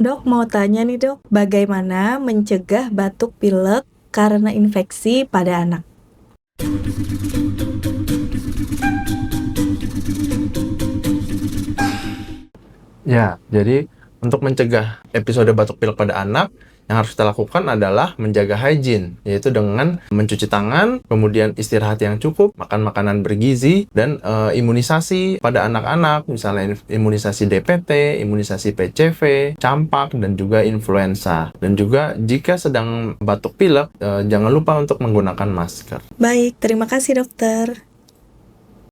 Dok, mau tanya nih dok, bagaimana mencegah batuk pilek karena infeksi pada anak? Ya, jadi untuk mencegah episode batuk pilek pada anak, yang harus kita lakukan adalah menjaga hygiene, yaitu dengan mencuci tangan, kemudian istirahat yang cukup, makan makanan bergizi, dan imunisasi pada anak-anak, misalnya imunisasi DPT, imunisasi PCV, campak, dan juga influenza. Dan juga jika sedang batuk pilek, jangan lupa untuk menggunakan masker. Baik, terima kasih dokter.